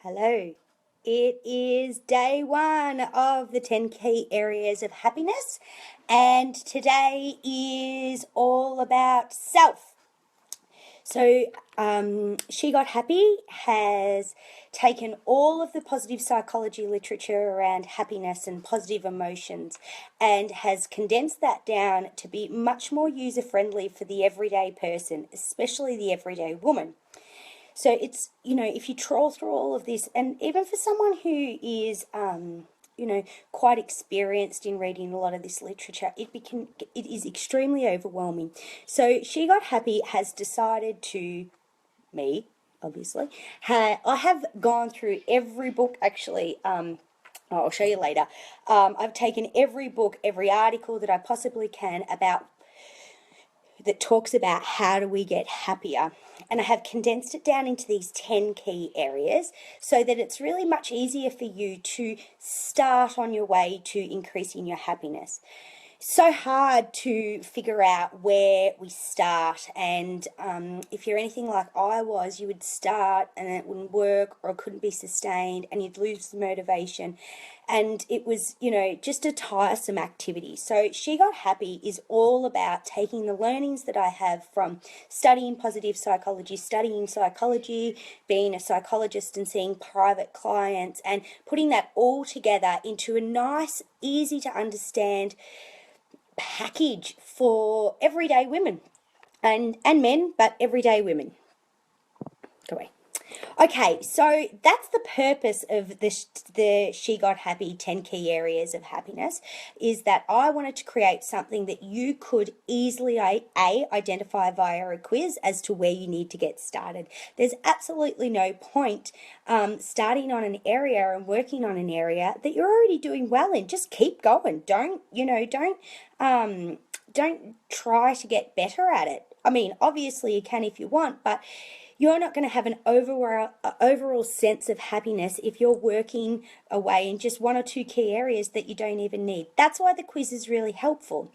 Hello. It is day one of the 10 key areas of happiness, and today is all about self. So, She Got Happy has taken all of the positive psychology literature around happiness and positive emotions and has condensed that down to be much more user friendly for the everyday person, especially the everyday woman. So it's, if you trawl through all of this, and even for someone who is, quite experienced in reading a lot of this literature, it is extremely overwhelming. So She Got Happy has decided to, me, obviously, I have gone through every book actually. I'll show you later. I've taken every book, every article that I possibly can about that talks about how do we get happier. And I have condensed it down into these 10 key areas so that it's really much easier for you to start on your way to increasing your happiness. So hard to figure out where we start, and if you're anything like I was, you would start and it wouldn't work or it couldn't be sustained and you'd lose the motivation, and it was, just a tiresome activity. So She Got Happy is all about taking the learnings that I have from studying positive psychology, studying psychology, being a psychologist and seeing private clients, and putting that all together into a nice, easy to understand package for everyday women and men, but everyday women. Go away. Okay, so that's the purpose of the She Got Happy 10 key areas of happiness, is that I wanted to create something that you could easily identify via a quiz as to where you need to get started. There's absolutely no point starting on an area and working on an area that you're already doing well in. Just keep going. Don't try to get better at it. I mean, obviously you can if you want, but you're not going to have an overall sense of happiness if you're working away in just one or two key areas that you don't even need. That's why the quiz is really helpful.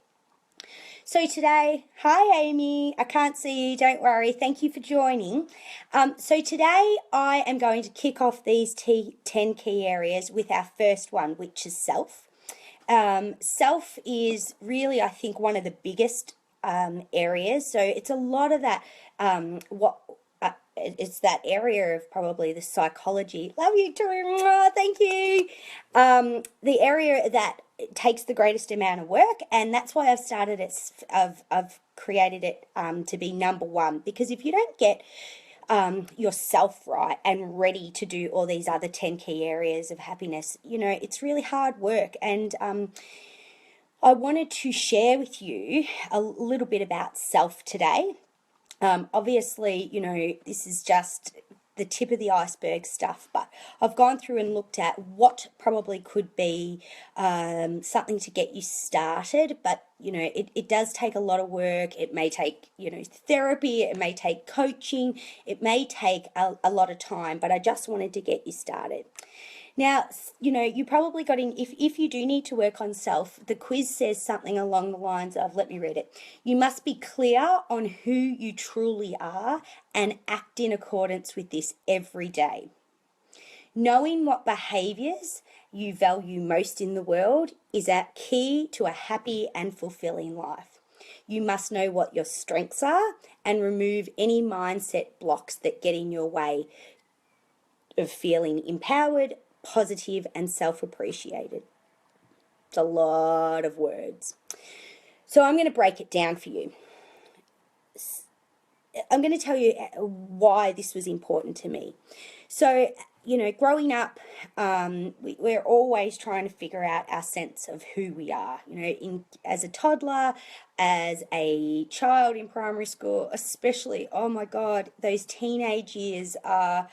So today, hi Amy, I can't see you, don't worry, thank you for joining. So today I am going to kick off these 10 key areas with our first one, which is self. Self is really, I think, one of the biggest areas. So it's a lot of that, it's that area of probably the psychology. Love you too. Thank you. The area that takes the greatest amount of work, and that's why I've started it. I've created it to be number one, because if you don't get yourself right and ready to do all these other 10 key areas of happiness, it's really hard work. And I wanted to share with you a little bit about self today. Obviously, this is just the tip of the iceberg stuff, but I've gone through and looked at what probably could be something to get you started, but it does take a lot of work. It may take therapy, it may take coaching, it may take a lot of time, but I just wanted to get you started. Now, you probably got in, if you do need to work on self, the quiz says something along the lines of, let me read it. You must be clear on who you truly are and act in accordance with this every day. Knowing what behaviours you value most in the world is a key to a happy and fulfilling life. You must know what your strengths are and remove any mindset blocks that get in your way of feeling empowered, positive, and self-appreciated. It's a lot of words. So I'm going to break it down for you. I'm going to tell you why this was important to me. So, growing up, we're always trying to figure out our sense of who we are. As a toddler, as a child in primary school, especially, oh my God, those teenage years are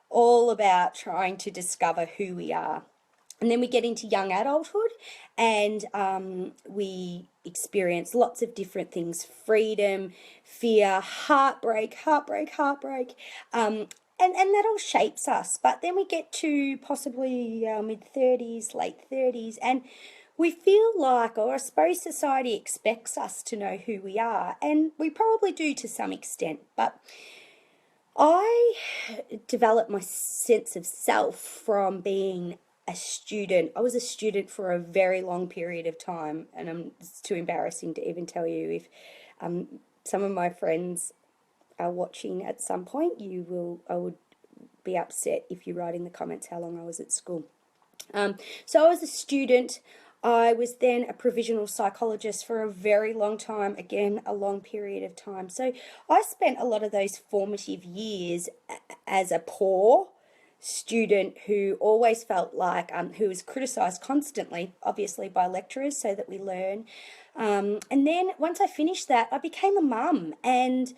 all about trying to discover who we are. And then we get into young adulthood and we experience lots of different things: freedom, fear, heartbreak. And that all shapes us. But then we get to possibly mid-30s, late 30s, and we feel like, or I suppose society expects us to know who we are. And we probably do to some extent. But I developed my sense of self from being a student. I was a student for a very long period of time, and it's too embarrassing to even tell you. If some of my friends are watching at some point, I would be upset if you write in the comments how long I was at school. So I was a student. I was then a provisional psychologist for a very long time, again, a long period of time. So I spent a lot of those formative years as a poor student who always felt like, who was criticised constantly, obviously, by lecturers so that we learn. And then once I finished that, I became a mum, and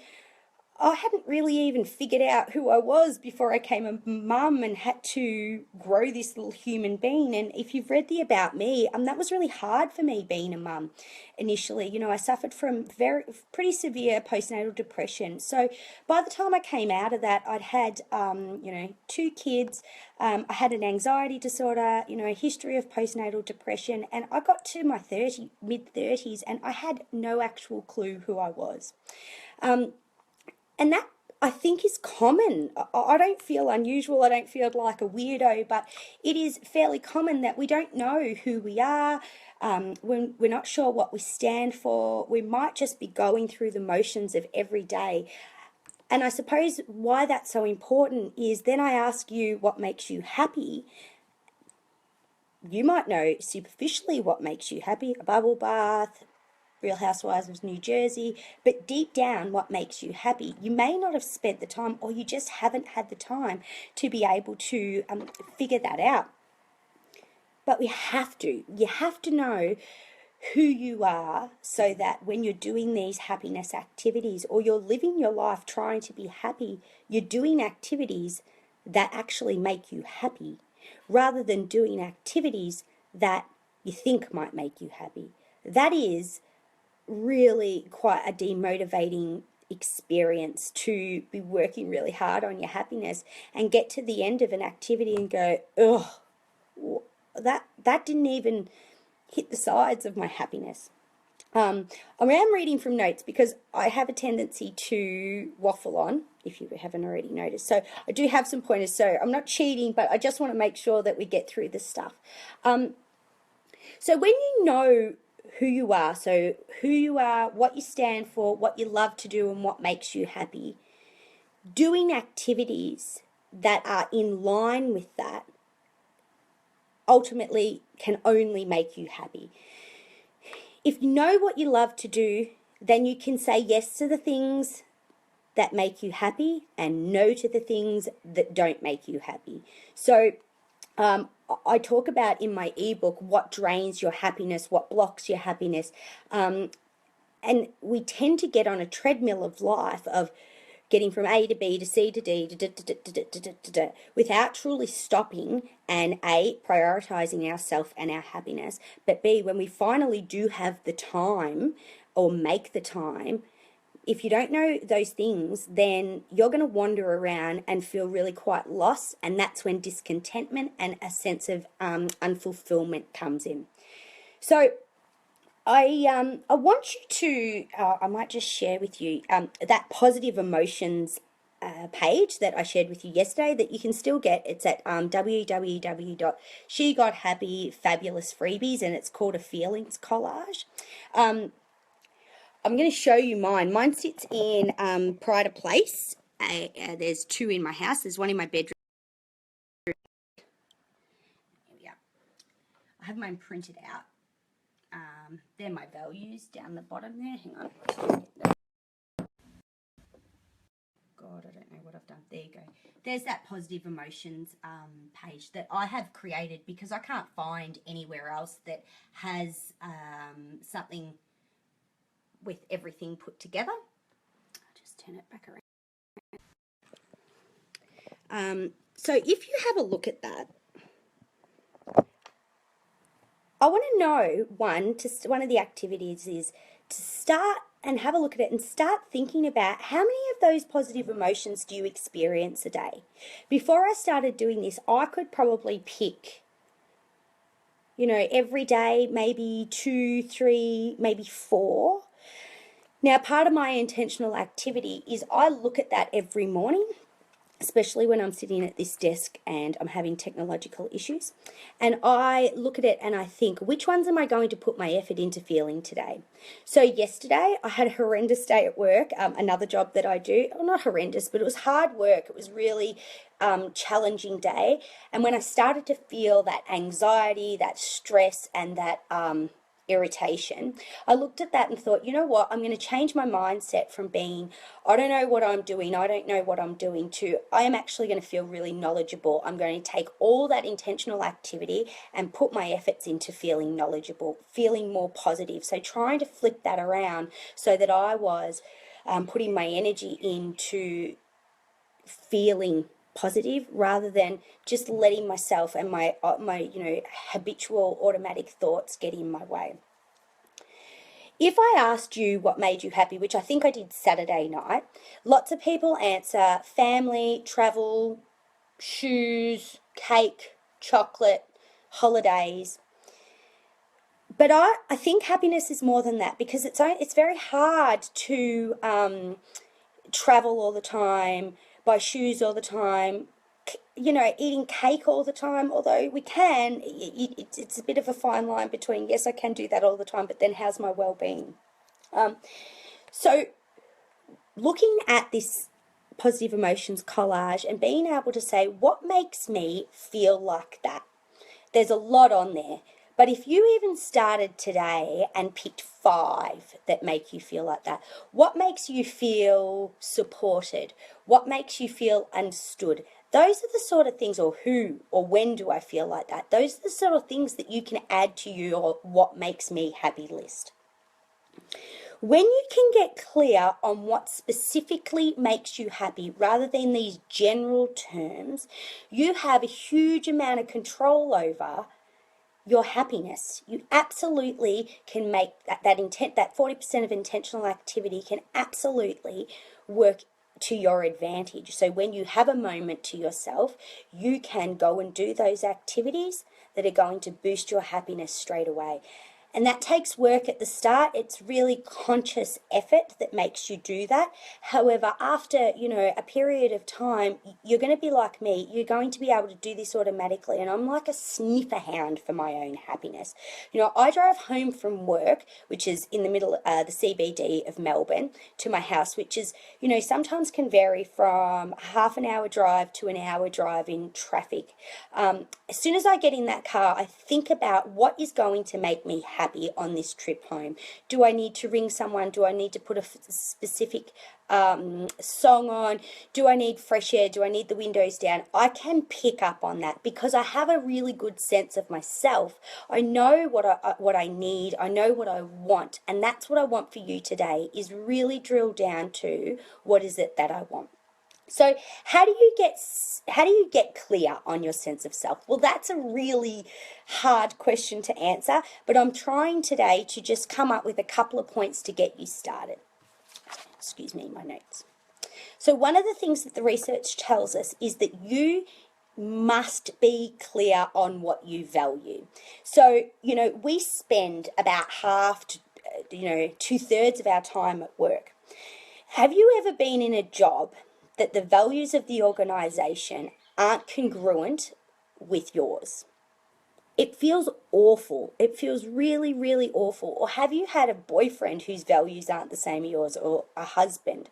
I hadn't really even figured out who I was before I became a mum and had to grow this little human being. And if you've read the About Me, that was really hard for me being a mum initially. You know, I suffered from pretty severe postnatal depression. So by the time I came out of that, I'd had, 2 kids. I had an anxiety disorder, a history of postnatal depression. And I got to my mid-30s, and I had no actual clue who I was. And that, I think, is common. I don't feel unusual. I don't feel like a weirdo, but it is fairly common that we don't know who we are. When we're not sure what we stand for, we might just be going through the motions of every day. And I suppose why that's so important is then I ask you what makes you happy. You might know superficially what makes you happy, a bubble bath, Real Housewives of New Jersey, but deep down, what makes you happy? You may not have spent the time, or you just haven't had the time to be able to figure that out. But we have to. You have to know who you are so that when you're doing these happiness activities, or you're living your life trying to be happy, you're doing activities that actually make you happy, rather than doing activities that you think might make you happy. That is really quite a demotivating experience, to be working really hard on your happiness and get to the end of an activity and go, ugh, that didn't even hit the sides of my happiness. I am reading from notes because I have a tendency to waffle on, if you haven't already noticed. So I do have some pointers. So I'm not cheating, but I just want to make sure that we get through this stuff. So when you know who you are, what you stand for, what you love to do, and what makes you happy, doing activities that are in line with that ultimately can only make you happy. If you know what you love to do, then you can say yes to the things that make you happy and no to the things that don't make you happy. So I talk about in my ebook what drains your happiness, what blocks your happiness. And we tend to get on a treadmill of life of getting from A to B to C to D without truly stopping and A, prioritizing ourselves and our happiness, but B, when we finally do have the time or make the time, if you don't know those things, then you're going to wander around and feel really quite lost, and that's when discontentment and a sense of unfulfillment comes in. So I want you to, I might just share with you that positive emotions page that I shared with you yesterday that you can still get. It's at www.SheGotHappyFabulousFreebies, and it's called a feelings collage. I'm going to show you mine. Mine sits in Pride of Place. There's 2 in my house. There's one in my bedroom. Here we go. I have mine printed out. They're my values down the bottom there. Hang on. God, I don't know what I've done. There you go. There's that positive emotions page that I have created because I can't find anywhere else that has something with everything put together. I'll just turn it back around. So if you have a look at that, I want to know, one of the activities is to start and have a look at it and start thinking about how many of those positive emotions do you experience a day. Before I started doing this, I could probably pick, every day, maybe 2, 3, maybe 4. Now, part of my intentional activity is I look at that every morning especially when I'm sitting at this desk and I'm having technological issues. And I look at it and I think, which ones am I going to put my effort into feeling today? So yesterday I had a horrendous day at work, another job that I do, well, not horrendous, but it was hard work. It was really challenging day. And when I started to feel that anxiety, that stress, and that irritation, I looked at that and thought, you know what, I'm going to change my mindset from being, I don't know what I'm doing, I don't know what I'm doing, to I am actually going to feel really knowledgeable. I'm going to take all that intentional activity and put my efforts into feeling knowledgeable, feeling more positive. So trying to flip that around so that I was putting my energy into feeling positive rather than just letting myself and my habitual automatic thoughts get in my way. If I asked you what made you happy, which I think I did Saturday night, lots of people answer family, travel, shoes, cake, chocolate, holidays. But I think happiness is more than that, because it's very hard to travel all the time, buy shoes all the time, eating cake all the time, although we can. It's a bit of a fine line between, yes, I can do that all the time, but then how's my well-being? So looking at this positive emotions collage and being able to say, what makes me feel like that? There's a lot on there. But if you even started today and picked 5 that make you feel like that, what makes you feel supported? What makes you feel understood? Those are the sort of things, or who or when do I feel like that? Those are the sort of things that you can add to your what makes me happy list. When you can get clear on what specifically makes you happy rather than these general terms, you have a huge amount of control over your happiness. You absolutely can make that 40% of intentional activity can absolutely work to your advantage. So when you have a moment to yourself, you can go and do those activities that are going to boost your happiness straight away. And that takes work at the start. It's really conscious effort that makes you do that. However, after, a period of time, you're going to be like me. You're going to be able to do this automatically. And I'm like a sniffer hound for my own happiness. I drove home from work, which is in the middle, the CBD of Melbourne, to my house, which is, sometimes can vary from half an hour drive to an hour drive in traffic. As soon as I get in that car, I think about what is going to make me happy on this trip home. Do I need to ring someone? Do I need to put a specific song on? Do I need fresh air? Do I need the windows down? I can pick up on that because I have a really good sense of myself. I know what I need. I know what I want, and that's what I want for you today, is really drill down to what is it that I want. So how do you get clear on your sense of self? Well, that's a really hard question to answer, but I'm trying today to just come up with a couple of points to get you started. Excuse me, my notes. So one of the things that the research tells us is that you must be clear on what you value. So, we spend about half to, 2/3 of our time at work. Have you ever been in a job that the values of the organisation aren't congruent with yours? It feels awful. It feels really, really awful. Or have you had a boyfriend whose values aren't the same as yours, or a husband,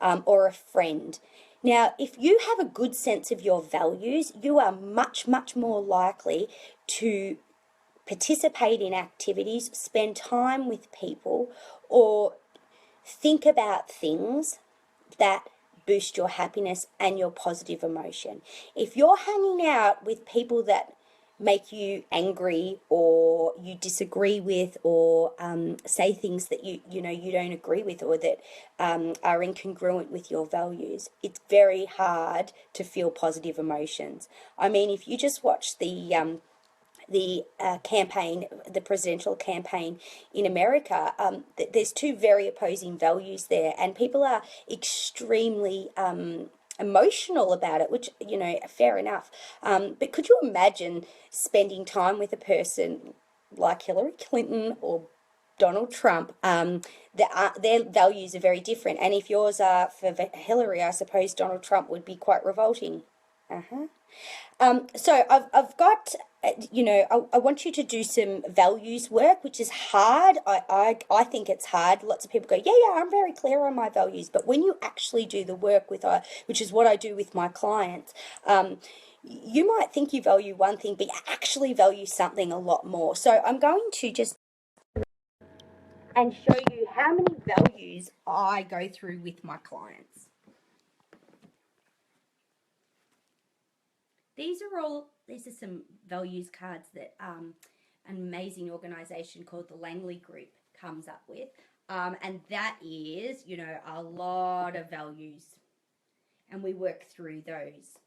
or a friend? Now, if you have a good sense of your values, you are much, much more likely to participate in activities, spend time with people, or think about things that boost your happiness and your positive emotion. If you're hanging out with people that make you angry, or you disagree with, or say things that you don't agree with, or that are incongruent with your values, it's very hard to feel positive emotions. I mean, if you just watch the campaign, the presidential campaign in America, there's 2 very opposing values there, and people are extremely emotional about it, which, fair enough. But could you imagine spending time with a person like Hillary Clinton or Donald Trump, their values are very different. And if yours are for Hillary, I suppose Donald Trump would be quite revolting. Uh-huh. So I've got, I want you to do some values work, which is hard. I think it's hard. Lots of people go, yeah, I'm very clear on my values. But when you actually do the work with, which is what I do with my clients, you might think you value one thing, but you actually value something a lot more. So I'm going to just and show you how many values I go through with my clients. These are some values cards that an amazing organisation called the Langley Group comes up with. And that is, a lot of values. And we work through those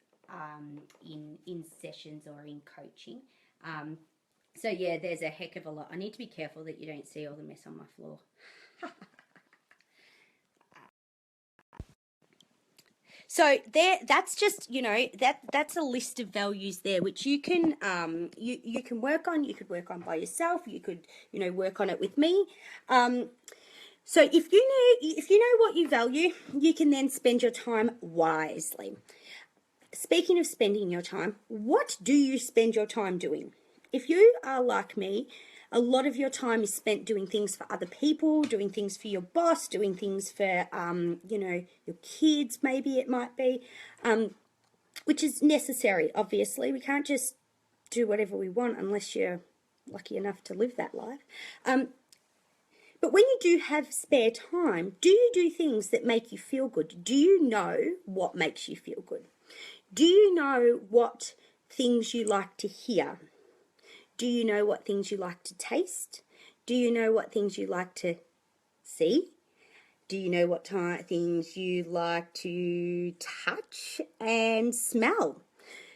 in sessions or in coaching. So yeah, there's a heck of a lot. I need to be careful that you don't see all the mess on my floor. So that's just, that's a list of values there, which you can you can work on. You could work on by yourself. You could, work on it with me. So if you know what you value, you can then spend your time wisely. Speaking of spending your time, what do you spend your time doing? If you are like me, a lot of your time is spent doing things for other people, doing things for your boss, doing things for, your kids, maybe it might be, which is necessary, obviously. We can't just do whatever we want unless you're lucky enough to live that life. But when you do have spare time, do you do things that make you feel good? Do you know what makes you feel good? Do you know what things you like to hear? Do you know what things you like to taste? Do you know what things you like to see? Do you know what things you like to touch and smell?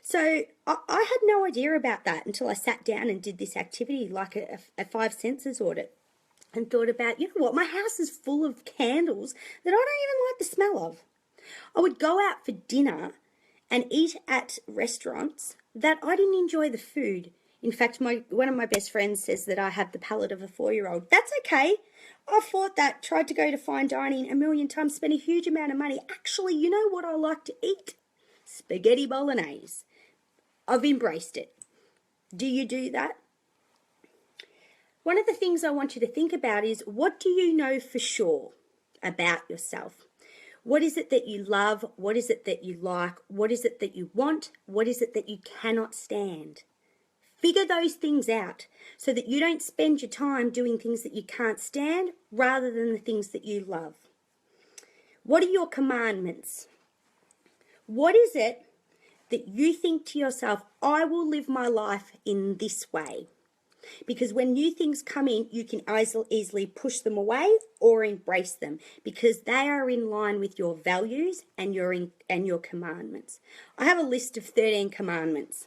So I had no idea about that until I sat down and did this activity, like a five senses audit, and thought about, what, my house is full of candles that I don't even like the smell of. I would go out for dinner and eat at restaurants that I didn't enjoy the food. In fact, one of my best friends says that I have the palate of a 4-year-old. That's okay. I fought that, tried to go to fine dining a million times, spent a huge amount of money. Actually, you know what I like to eat? Spaghetti bolognese. I've embraced it. Do you do that? One of the things I want you to think about is, what do you know for sure about yourself? What is it that you love? What is it that you like? What is it that you want? What is it that you cannot stand? Figure those things out so that you don't spend your time doing things that you can't stand rather than the things that you love. What are your commandments? What is it that you think to yourself, I will live my life in this way? Because when new things come in, you can easily push them away or embrace them, because they are in line with your values and your commandments. I have a list of 13 commandments.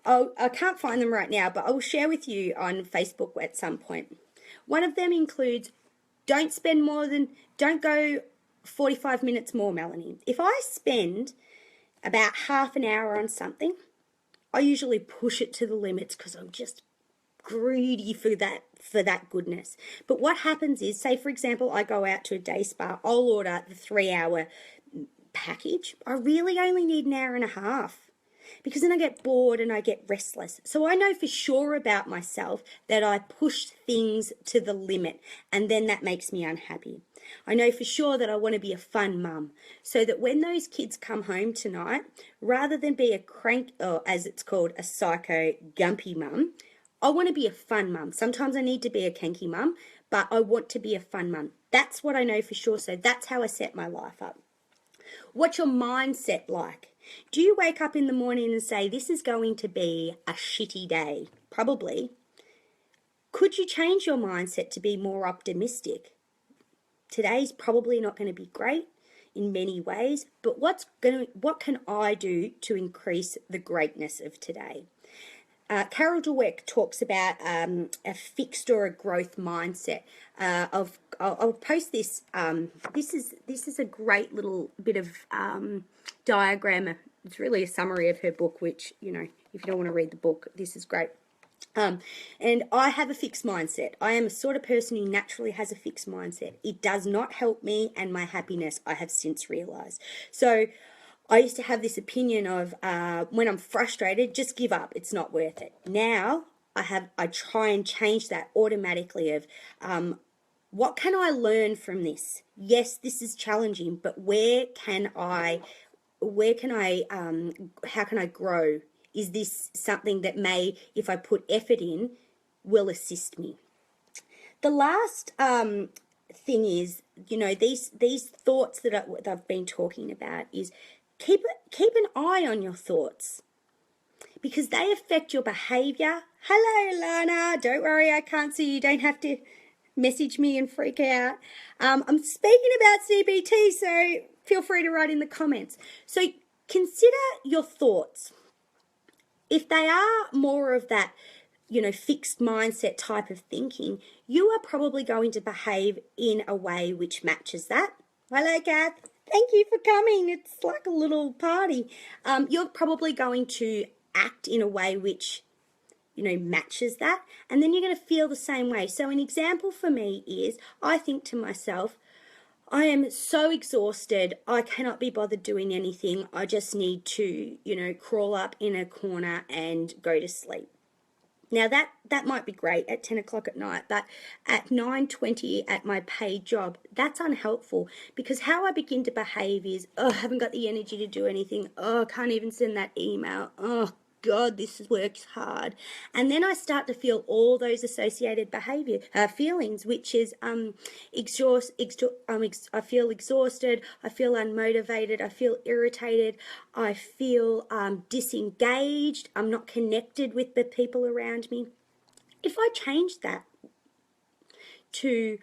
I can't find them right now, but I will share with you on Facebook at some point. One of them includes, don't go 45 minutes more, Melanie. If I spend about half an hour on something, I usually push it to the limits because I'm just greedy for that goodness. But what happens is, say for example, I go out to a day spa, I'll order the 3-hour package. I really only need an hour and a half, because then I get bored and I get restless. So I know for sure about myself that I push things to the limit, and then that makes me unhappy. I know for sure that I want to be a fun mum, so that when those kids come home tonight, rather than be a crank, or as it's called, a psycho gumpy mum, I want to be a fun mum. Sometimes I need to be a kanky mum, but I want to be a fun mum. That's what I know for sure, so that's how I set my life up. What's your mindset like? Do you wake up in the morning and say, this is going to be a shitty day? Probably. Could you change your mindset to be more optimistic? Today's probably not going to be great in many ways, but what can I do to increase the greatness of today? Carol Dweck talks about a fixed or a growth mindset. I'll post this. This is a great little bit of diagram. It's really a summary of her book, which, if you don't want to read the book, this is great. And I have a fixed mindset. I am a sort of person who naturally has a fixed mindset. It does not help me and my happiness, I have since realized. So I used to have this opinion of when I'm frustrated, just give up. It's not worth it. Now I try and change that automatically of what can I learn from this? Yes, this is challenging, but how can I grow? Is this something that may, if I put effort in, will assist me? The last thing is, these thoughts that I've been talking about is keep an eye on your thoughts because they affect your behavior. Hello, Lana. Don't worry, I can't see you. You don't have to message me and freak out. I'm speaking about CBT, so feel free to write in the comments. So consider your thoughts. If they are more of that, fixed mindset type of thinking, you are probably going to behave in a way which matches that. Hello, Kath. Thank you for coming. It's like a little party. You're probably going to act in a way which matches that, and then you're going to feel the same way. So an example for me is I think to myself, I am so exhausted, I cannot be bothered doing anything. I just need to, crawl up in a corner and go to sleep. Now that might be great at 10 o'clock at night, but at 9:20 at my paid job, that's unhelpful because how I begin to behave is, I haven't got the energy to do anything. I can't even send that email. God, this works hard. And then I start to feel all those associated feelings, which is I feel exhausted, I feel unmotivated, I feel irritated, I feel disengaged, I'm not connected with the people around me. If I change that to,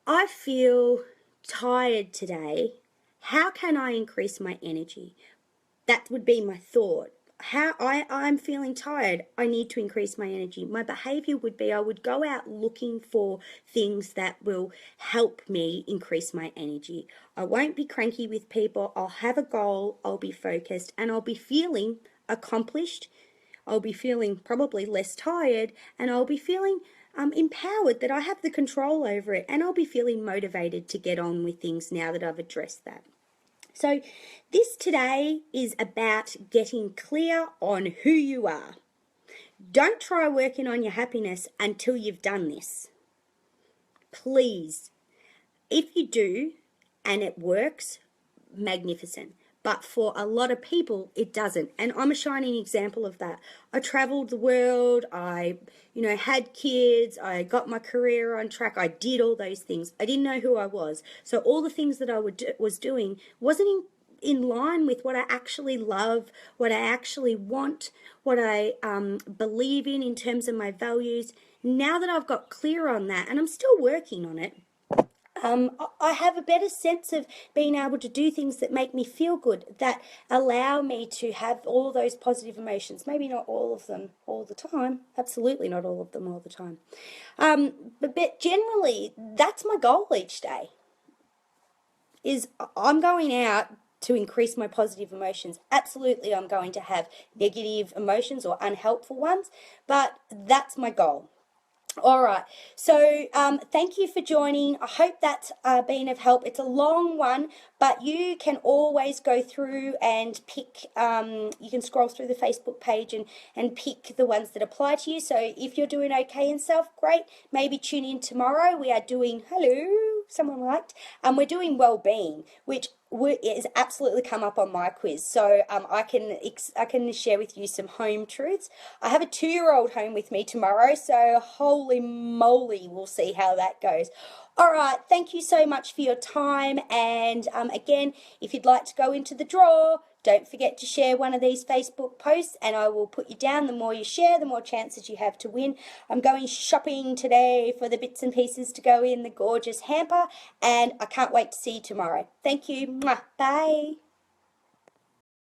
I feel tired today, how can I increase my energy? That would be my thought. I'm feeling tired, I need to increase my energy. My behavior would be I would go out looking for things that will help me increase my energy. I won't be cranky with people. I'll have a goal, I'll be focused, and I'll be feeling accomplished. I'll be feeling probably less tired, and I'll be feeling empowered that I have the control over it, and I'll be feeling motivated to get on with things now that I've addressed that. So this today is about getting clear on who you are. Don't try working on your happiness until you've done this. Please. If you do and it works, magnificent. But for a lot of people, it doesn't. And I'm a shining example of that. I traveled the world. I, had kids. I got my career on track. I did all those things. I didn't know who I was. So all the things that I was doing wasn't in line with what I actually love, what I actually want, what I believe in terms of my values. Now that I've got clear on that, and I'm still working on it, I have a better sense of being able to do things that make me feel good, that allow me to have all those positive emotions. Maybe not all of them all the time. Absolutely not all of them all the time. But generally, that's my goal each day. Is I'm going out to increase my positive emotions. Absolutely, I'm going to have negative emotions or unhelpful ones, but that's my goal. All right, so thank you for joining. I hope that's been of help. It's a long one, but you can always go through and pick, you can scroll through the Facebook page and pick the ones that apply to you. So if you're doing okay in self, great. Maybe tune in tomorrow. We are doing, hello, someone liked, we're doing well-being, which is absolutely come up on my quiz. So I can share with you some home truths. I have a 2-year-old home with me tomorrow, so holy moly, we'll see how that goes. All right, thank you so much for your time. And again, if you'd like to go into the draw, don't forget to share one of these Facebook posts and I will put you down. The more you share, the more chances you have to win. I'm going shopping today for the bits and pieces to go in the gorgeous hamper, and I can't wait to see you tomorrow. Thank you. Mwah. Bye.